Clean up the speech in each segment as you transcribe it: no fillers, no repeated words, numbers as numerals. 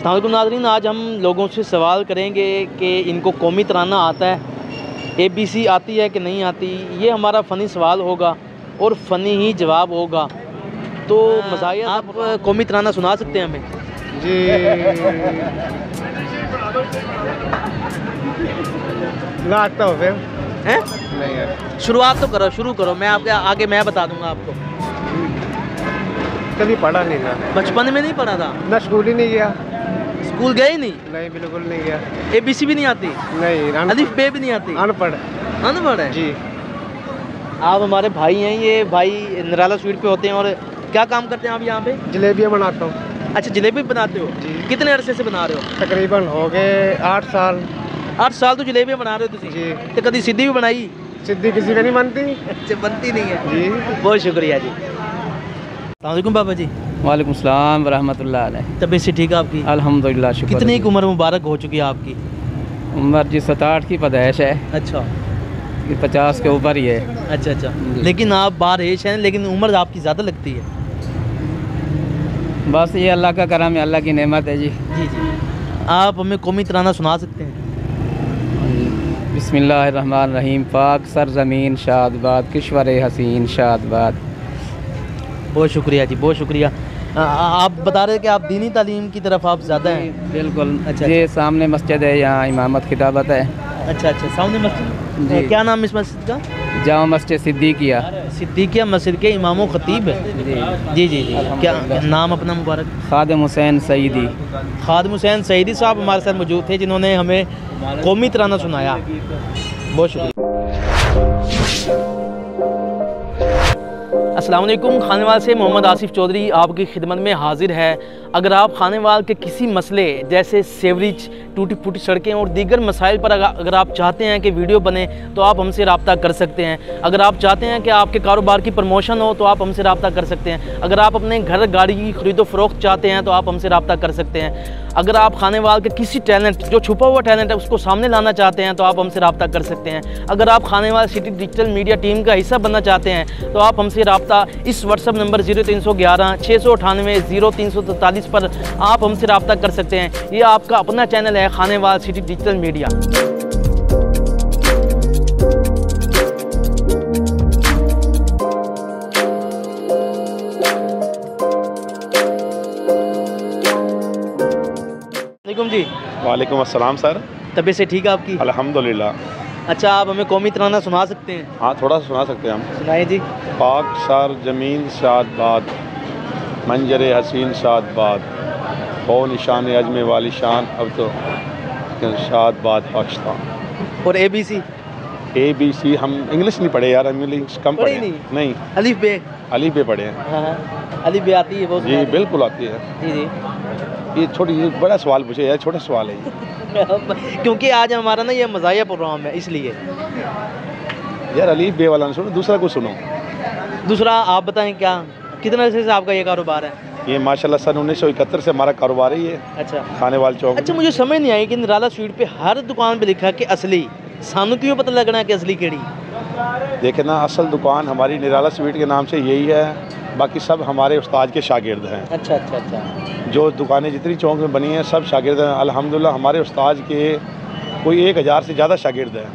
अस्सलामुअलैकुम नाज़रीन, आज हम लोगों से सवाल करेंगे कि इनको कौमी तराना आता है, ABC आती है कि नहीं आती। ये हमारा फ़नी सवाल होगा और फ़नी ही जवाब होगा। तो मज़ाहिर आप कौमी तराना सुना सकते हैं हमें? जी ना आता हो फिर हैं? नहीं है, शुरुआत तो करो, शुरू करो, मैं आपके आगे मैं बता दूंगा आपको। कभी पढ़ा नहीं ना, बचपन में नहीं पढ़ा था? ना स्कूल ही नहीं गया। स्कूल गए ही नहीं? नहीं, बिल्कुल नहीं गया। ABC भी नहीं आती? नहीं, अलिफ बे भी नहीं आती? अनपढ़। अनपढ़ है जी। आप हमारे भाई हैं, ये भाई निराला स्वीट पे होते हैं। और क्या काम करते हैं आप यहाँ पे? जलेबियाँ बनाता हूँ। अच्छा, जलेबी बनाते हो? जी। कितने अरसे से बना रहे हो? तकरीबन हो गए 8 साल। 8 साल तो जलेबियाँ बना रहे हो तुसी? जी। तो कभी सीधी भी बनाई? सिद्धि किसी का नहीं बनती। अच्छा, बनती नहीं है जी। बहुत शुक्रिया जी। अस्सलाम वालेकुम बाबा जी। वालेकुम सलाम वरहमतुल्लाह अलैह। तबीयत से ठीक है आपकी? अल्हम्दुलिल्लाह, शुक्र। कितनी उम्र मुबारक हो चुकी है आपकी? उम्र जी 67 की पैदाइश है, अच्छा 50 के ऊपर ही है। अच्छा अच्छा। जी। लेकिन आप बारह हैं, लेकिन उम्र आपकी ज़्यादा लगती है। बस ये अल्लाह का करम है, अल्लाह की नेमत है जी। जी जी। आप हमें कौमी तराना सुना सकते हैं? बिस्मिल्लाहिर्रहमानिर्रहीम। पाक सरज़मीन शादबाद, किश्वर हसीन शादबाद। बहुत शुक्रिया जी, बहुत शुक्रिया। आप बता रहे थे कि आप दीनी तालीम की तरफ आप ज़्यादा हैं? बिल्कुल। अच्छा, ये सामने मस्जिद है, यहाँ इमामत खिताबत है। अच्छा अच्छा, सामने मस्जिद? जी। क्या नाम इस मस्जिद का? जामा मस्जिद सिद्दीकिया। सिद्दीकिया मस्जिद के इमामो खतीब है? जी जी जी जी। क्या नाम अपना मुबारक? खादिम हुसैन सईदी। खादिम हुसैन सईदी साहब हमारे साथ मौजूद थे, जिन्होंने हमें कौमी तराना सुनाया। बहुत शुक्रिया। अस्सलाम वालेकुम। खानेवाल से मोहम्मद आसिफ चौधरी आपकी खिदमत में हाजिर है। अगर आप खानेवाल के किसी मसले जैसे सेवरेज, टूटी फूटी सड़कें और दीगर मसाइल पर अगर आप चाहते हैं कि वीडियो बने तो आप हमसे रब्ता कर सकते हैं। अगर आप चाहते हैं कि आपके कारोबार की प्रमोशन हो तो आप हमसे रब्ता कर सकते हैं। अगर आप अपने घर गाड़ी की खरीदो फरोख्त चाहते हैं तो आप हमसे रब्ता कर सकते हैं। अगर आप खानेवाल के किसी टैलेंट, जो छुपा हुआ टैलेंट है, उसको सामने लाना चाहते हैं तो आप हमसे रब्ता कर सकते हैं। अगर आप Khanewal city digital media team का हिस्सा बनना चाहते हैं तो आप हमसे रब्ता इस व्हाट्सअप नंबर 0311 698 0343 पर आप हमसे रब्ता कर सकते हैं। ये आपका अपना चैनल है, खानेवाल सिटी डिजिटल मीडिया। वालेकुम जी। वालेकुम अस्सलाम सर। तबीयत से ठीक है आपकी? अल्हम्दुलिल्लाह। अच्छा, आप हमें कौमी तराना सुना सकते हैं? हाँ, थोड़ा सा सुना सकते हैं हम। सुनाइए जी। पाक सर ज़मीन शादबाद, मंजर हसीन शादबाद, हो निशान अजमे वाली शान, अब तो शादबाद पाकिस्तान। और ABC हम इंग्लिश नहीं पढ़े यार, हम इंग्लिश कम पढ़े पढ़े। नहीं? अलिफ बे? अली पे पढ़े हैं। हाँ, अलिफ बे आती है वो? जी बिल्कुल आती है। जी जी। ये छोटी, ये बड़ा सवाल पूछे यार, छोटा सवाल है ये। क्योंकि आज हमारा ना ये मज़ाहिया प्रोग्राम है, इसलिए। यार अली बे वाला ना सुनो, दूसरा कुछ सुनो। दूसरा आप बताएं, क्या कितने अरसे से आपका ये कारोबार है? ये माशाल्लाह सन 1971 से हमारा कारोबार है ये, अच्छा खानेवाल चौक। अच्छा, मुझे समझ नहीं आई कि निराला स्वीट पे हर दुकान पे लिखा है कि असली, सानू क्यों पता लगना है कि असली केड़ी? देखे ना, असल दुकान हमारी निराला स्वीट के नाम से यही है, बाकी सब हमारे उस्ताद के शागिर्द हैं। अच्छा अच्छा अच्छा। जो दुकानें जितनी चौक में बनी हैं सब शागिर्द हैं अल्हम्दुलिल्लाह। हमारे उस्ताद के कोई 1000 से ज़्यादा शागिर्द हैं।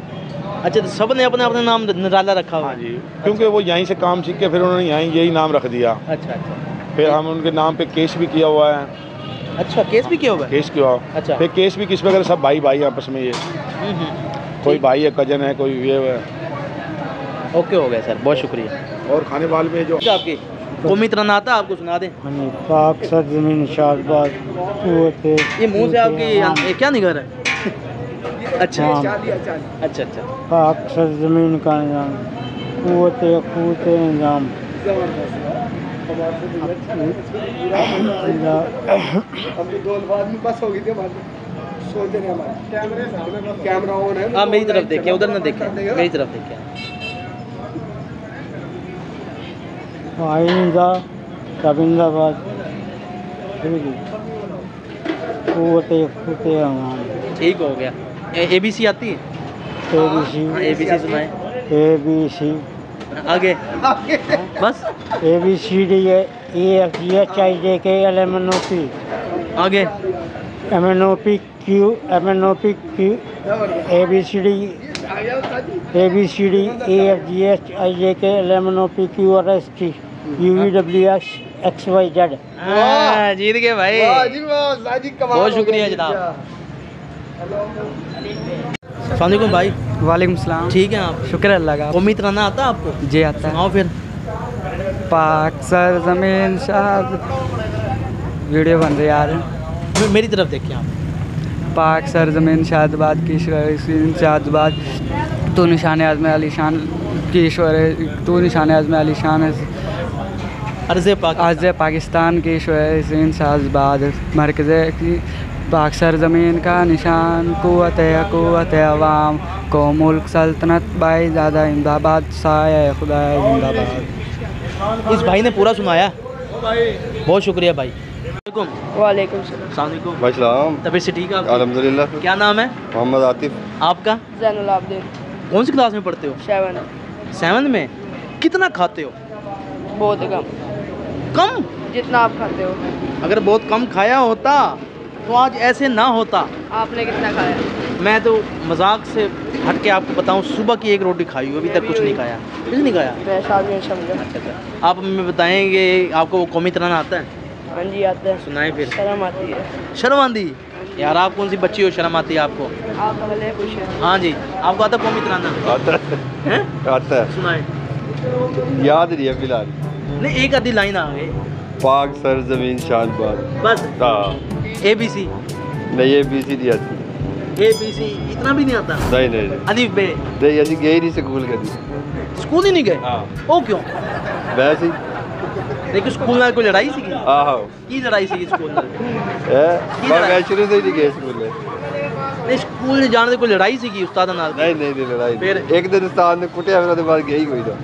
अच्छा, तो सब ने अपने अपने नाम निराला रखा हुआ? हाँ जी, क्योंकि वो यहीं से काम सीख के फिर उन्होंने यही नाम रख दिया। अच्छा अच्छा। फिर हम उनके नाम पे केस भी किया हुआ है। अच्छा, केस भी किया हुआ है? केस किया। अच्छा। फिर केस भी किस पे करें, सब भाई भाई आपस में, ये कोई भाई है, कजन है, कोई ये है। ओके, हो गया सर, बहुत शुक्रिया। और खानेवाल में जो आपकी कौमी तराना आता है, आपको सुना दें? पाक सरज़मीन शादबाद, ये मुंह से आपकी क्या निगाह है? अच्छा अच्छा अच्छा। पाक सरज़मीन का निज़ाम, क़ुव्वत निज़ाम, हाँ, मेरी तरफ देखिए, उधर ना देखें, मेरी तरफ देखिए। आइंदा रविंद्राबाद, ठीक हो गया। ABC आती है? ABC सुनाए। ABC आगे बस ABCD है, EFGHIJKLMNOP। आगे MNOP Q ABCD EFGH IJK LMNOP QRST UVWX XYZ। जीत गए भाई, बहुत शुक्रिया जनाब। अस्सलामुअलैकुम भाई। वालेकुम सलाम। ठीक है आप? शुक्र अल्लाह का। कौमी तराना आता है आपको? जी आता है। सुनाओ फिर। पाक सर ज़मीन शाद, वीडियो बन रही है यार। मेरी तरफ देखिए आप। पाक सर ज़मीन शादबाद की शादबाद, तू निशान आज़म अली शान की ईश्वर, तू निशान आज़म अली शान अर्ज़ पाकिस्तान की ईश्वर शादबाद, मरकज़ की पाक सर ज़मीन का निशान कुव्वत अवाम को मुल्क सल्तनत बाई ज़्यादा जिंदाबाद, साया खुदा जिंदाबाद। इस भाई ने पूरा सुनाया, बहुत शुक्रिया भाई। वालेकुम सलाम। वालेकुम। तबीयत से ठीक है? अल्हम्दुलिल्लाह। क्या नाम है? मोहम्मद आतिफ। आपका? ज़ैनुल आबिदीन। कौन सी क्लास में पढ़ते हो? 7 में। कितना खाते हो? बहुत कम, जितना आप खाते हो। अगर बहुत कम खाया होता तो आज ऐसे ना होता। आपने कितना खाया? मैं तो मजाक से हट के आपको बताऊं, सुबह की एक रोटी खाई हूँ, अभी तक कुछ नहीं खाया। कुछ नहीं खाया? मैं शादी समझा। अच्छा। आप हमें बताएंगे आपको वो कौमी तराना आता है? हाँ जी आता है। सुनाए फिर। शर्म आती है। शर्म आती यार? आप कौन सी बच्ची हो शर्म आती है आपको? आप पहले पूछे। हाँ जी, आपको आता कौमी तराना? आता है। सुनाए। याद नहीं है फिलहाल। नहीं, एक आधी लाइन आ गई। पाक सर ज़मीन शादबाद। बस? हाँ। ABC? नहीं ABC नहीं आती। ABC इतना भी नहीं आता? नहीं। अलीफ बे? नहीं यानी गए नहीं स्कूल कभी। स्कूल ही नहीं गए? हाँ। ओ क्यों? वैसे ही। लेकिन स्कूल में कोई लड़ाई सी आहो। की लड़ाई सी स्कूल में? मैं शुरू से ही नहीं गए स्कूल में। नहीं, स्कूल में जाने से कोई लड़ाई सी की उस्ताद नाल? नहीं लड़ाई। फिर एक दिन उस्ताद ने कुटिया, फिर उसके बाद गया ही कोई ना।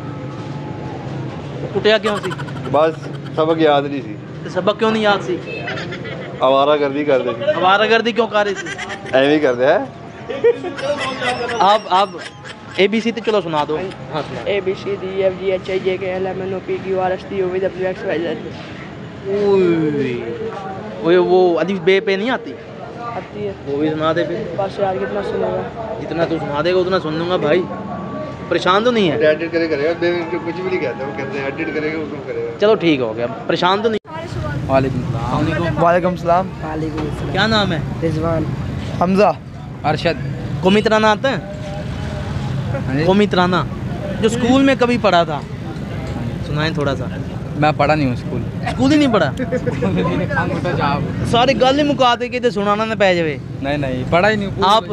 कुटिया क्यों सी? बस सबक याद नहीं सी। तो सबक क्यों नहीं याद सी? आवारागर्दी कर दी। आवारागर्दी क्यों कर रही थी? ऐਵੇਂ ही करते हैं। आप ABC तो चलो सुना दो। हाँ सुना। ABCD EFGH IJK LMNOP QRST UVWX XYZ। वो अलीफ बे पे नहीं आती? आती है। वो भी सुना दे फिर। बस यार कितना सुनेगा? जितना तू सुना देगा उतना सुन लूँगा भाई। परेशान तो नहीं है? एडिट करेगा, कुछ भी नहीं कहते, वो कहते हैं एडिट करेगा उसको करेगा। चलो ठीक हो गया, परेशान तो नहीं। वालेकुम सलाम। क्या नाम है? रिजवान। हमजा। अरशद। कौमी तराना आता है? कौमी तराना जो स्कूल में कभी पढ़ा था, सुनाए थोड़ा सा। मैं पढ़ा नहीं हूँ स्कूल ही नहीं पढ़ा? सारे गल ही मुका दे के सुनाना ना पै जावे। नहीं पढ़ा ही नहीं। आप?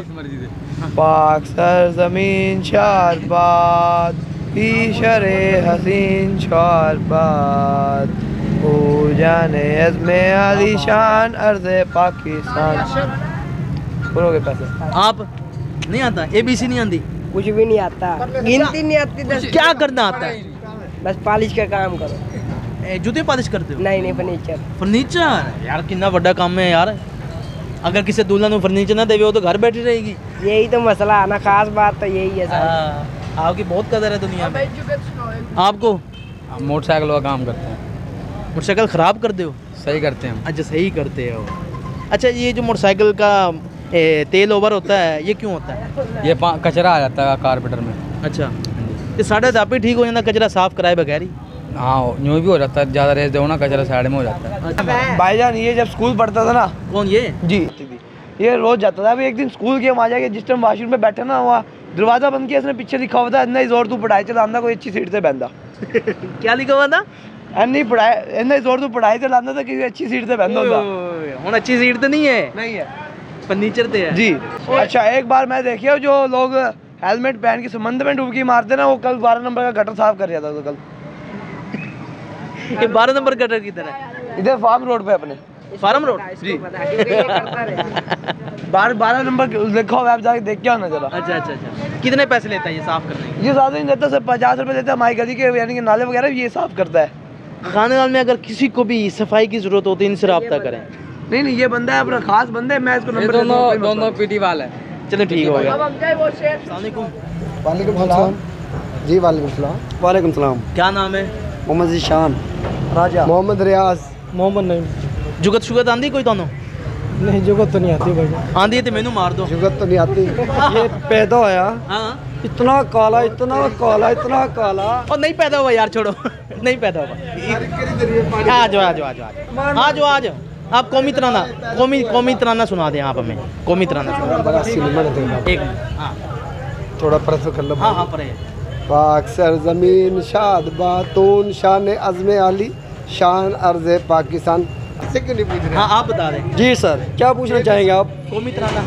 पाक सर ज़मीन शादबाद, ईशरे हसीन शादबाद, ओ जाने अज़्मे अली शान अर्ज़े पाकिस्तान। बोलोगे पैसे? आप? नहीं आता? ABC नहीं आती? कुछ भी नहीं आता, गिनती नहीं आती। क्या करना आता है? बस पॉलिश का काम करो। जूते पॉलिश करते हो? नहीं फर्नीचर। फर्नीचर यार कितना बड़ा काम है यार। अगर किसी दुल्हन को फर्नीचर ना देवे हो तो घर बैठी रहेगी। यही तो मसला है ना, खास बात तो यही है सर। आपकी बहुत कदर है दुनिया में। आपको? मोटरसाइकिल का काम करते हैं। मोटरसाइकिल ख़राब कर दो? सही करते हैं। अच्छा सही करते हो। अच्छा ये जो मोटरसाइकिल का तेल ओवर होता है ये क्यों होता है? ये कचरा आ जाता है कारपेटर में। अच्छा तो साढ़े आप ही ठीक हो जाता कचरा साफ कराए बगैर ही? हाँ यूँ भी हो जाता है, ज़्यादा रेस दो ना कचरा साइड में हो जाता है। भाईजान ये जब स्कूल पढ़ता था ना। कौन ये? जी ये रोज जाता था। अभी एक दिन स्कूल के वहाँ जाके जिस टाइम वाशरूम में बैठे ना, वहाँ दरवाज़ा बंद किया, इसने पीछे लिखा हुआ था इन्ना जोर तू पढ़ाई चलाना कोई अच्छी सीट से बहंदा। क्या लिखा हुआ था? इन्नी पढ़ाई इन्ना जोर तू पढ़ाई चलाना था किसी अच्छी सीट से बहंदा होता। हूँ अच्छी सीट तो नहीं है? नहीं है, फर्नीचर ते है। जी अच्छा एक बार मैं देखिए जो लोग हेलमेट पहन के समंदर में डुबकी मारते ना, वो कल 12 नंबर का गटर साफ कर रहा था। तो कल ये 12 नंबर गटर की तरह इधर फार्म रोड पे अपने फार्म रोड जी 12 नंबर लिखा हुआ है, आप जाके देख के आना जरा। अच्छा अच्छा अच्छा। कितने पैसे लेता है ये साफ करने के? ये ज़्यादा नहीं देता, सिर्फ 50 रुपये देता है। हमारी गली के यानी कि नाले वगैरह ये साफ करता है। खानेवाल में अगर किसी को भी सफाई की जरूरत होती है इनसे रब्ता करें। नहीं नहीं ये बंदा है अपना खास बंदा है, मैं इसको नंबर दोनों पीटी वाला है। चलो ठीक हो गया। वालेकुम सलाम। जी वालेकुम सलाम। वालेकुम सलाम। क्या नाम है? मोहम्मद ज़ीशान। राजा मोहम्मद रियाज। मोहम्मद नहीं जुगत शुगत आंदी कोई तानों? नहीं जुगत तो नहीं आती भाई। आंधी है तो मैनू मार दो। जुगत तो नहीं आती। ये पैदा होया हाँ इतना काला इतना काला इतना काला। और नहीं पैदा हुआ यार, छोड़ो नहीं पैदा हुआ। आ जाओ आ जाओ आ जाओ आ जाओ आ जाओ। आप कौमी तराना सुना दें आप हमें, कौमी तराना सुना एक हाँ थोड़ा परस कर लो। हाँ हाँ पर पाक सरजमीन शाद बातून शान अज़्म अली शान अर्ज़ पाकिस्तान। से क्यों नहीं पूछ रहे? हाँ आप बता दें। जी सर क्या पूछना चाहेंगे आप? कौमी तराना।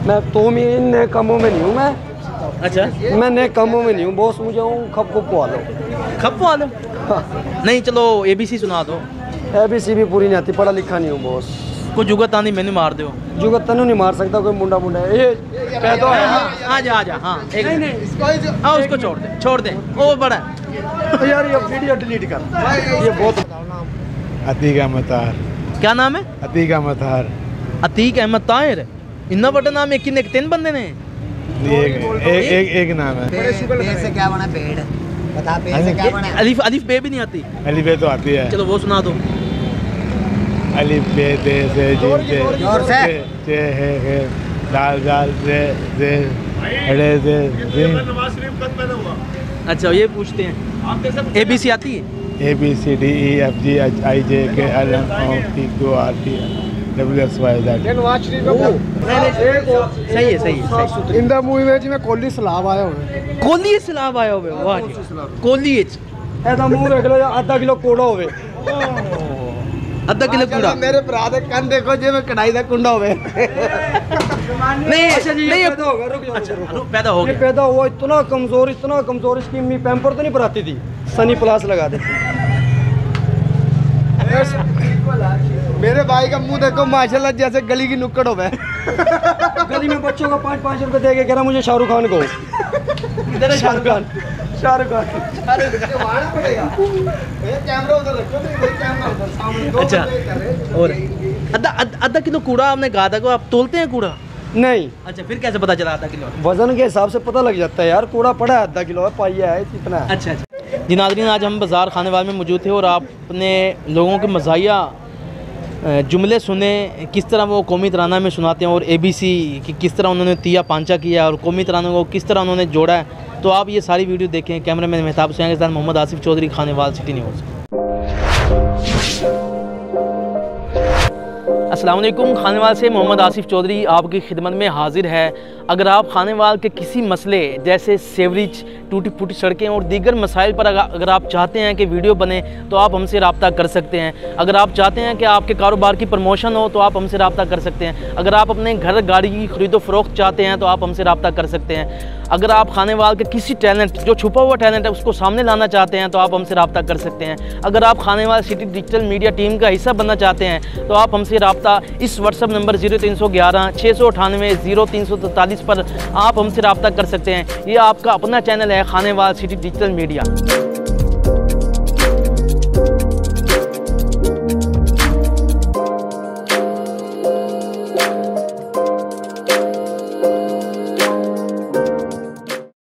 मैं तो इन कामों में नहीं हूँ। मैं अच्छा मैं नए कामों में नहीं हूँ बॉस। मुझे खप को पवा लो। खप्पो आ लो। नहीं चलो ABC सुना दो। ABC भी पूरी नहीं आती, पढ़ा लिखा नहीं हूँ बॉस। कुछ जुगत आंधी मैंने मार दो। जुगत तनु नहीं मार सकता कोई मुंडा मुंडा। ये पैदा है आ जा हाँ एक हाँ उसको छोड़ दे वो बड़ा है। यार ये वीडियो डिलीट कर। ये बहुत अतीक अहमद ताहिर। क्या नाम है? अतीक अहमद ताहिर। अतीक अहमद ताहिर। इतना बड़ा नाम है, किन्ने तीन बंदे ने? एक नाम है। पेड़ से क्या बना? पेड़ बता, पेड़ से क्या बना? अलिफ बे भी नहीं आती? अलिफ बे तो आती है। चलो वो सुना दो। अलिफ बे दे से जीम से जोर से जे है दाल दाल से अड़े से अच्छा ये पूछते हैं ABC आती है? ABCDEFGHIJKLMNOPQRT सही है। इन द मूवी में जिਵੇਂ कोहली सलाब आया होवे। कोहली सलाब आया होवे। वाह जी कोहली ऐसा मुंह रख लो आधा किलो कोड़ा होवे। आधा किलो कूड़ा। मेरे भरा दे कान देखो जिਵੇਂ कढ़ाई दा कुंडा होवे। नहीं नहीं पैदा होगा। रुक जाओ। अच्छा पैदा हो ये गया। पैदा हुआ इतना कमजोर इसकी अम्मी पैम्पर तो नहीं भराती थी, सनी प्लस लगा दे। मेरे भाई का मुंह देखो माशाल्लाह जैसे गली की नुक्कड़ हो। गली में बच्चों को 5-5 रुपए दे के कह रहा मुझे शाहरुख खान को। शाहरुख खान अच्छा और आधा किलो कूड़ा आपने कहा था को आप तोलते हैं कूड़ा? नहीं। अच्छा फिर कैसे पता चला आधा किलो? वजन के हिसाब से पता लग जाता है यार। कूड़ा पड़ा है आधा किलो है, पाइया है इतना है। अच्छा जी नाज़रीन, आज हम बाज़ार खानेवाल में मौजूद थे और आपने लोगों के मज़ाहिया जुमले सुने, किस तरह वो कौमी तराना में सुनाते हैं और ABC की किस तरह उन्होंने तिया पांचा किया और कौमी तराना को किस तरह उन्होंने जोड़ा है। तो आप ये सारी वीडियो देखें। कैमरा मैन मेहताब हुसैन के साथ मोहम्मद आसिफ चौधरी, खानेवाल सिटी न्यूज़। अस्सलाम वालेकुम। खानेवाल से मोहम्मद आसिफ चौधरी आपकी खिदमत में हाजिर है। अगर आप खानेवाल के किसी मसले जैसे सेवरेज, टूटी फूटी सड़कें और दीगर मसाइल पर अगर आप चाहते हैं कि वीडियो बने तो आप हमसे रब्ता कर सकते हैं। अगर आप चाहते हैं कि आपके कारोबार की प्रमोशन हो तो आप हमसे रब्ता कर सकते हैं। अगर आप अपने घर गाड़ी की खरीदो फरोख्त चाहते हैं तो आप हमसे रब्ता कर सकते हैं। अगर आप खानेवाल के किसी टैलेंट जो छुपा हुआ टैलेंट है उसको सामने लाना चाहते हैं तो आप हमसे रब्ता कर सकते हैं। अगर आप Khanewal city digital media team का हिस्सा बनना चाहते हैं तो आप हमसे रब्ता इस व्हाट्सअप नंबर 0311 698 0343 पर आप हमसे रब्ता कर सकते हैं। ये आपका अपना चैनल है खानेवाल सिटी डिजिटल मीडिया।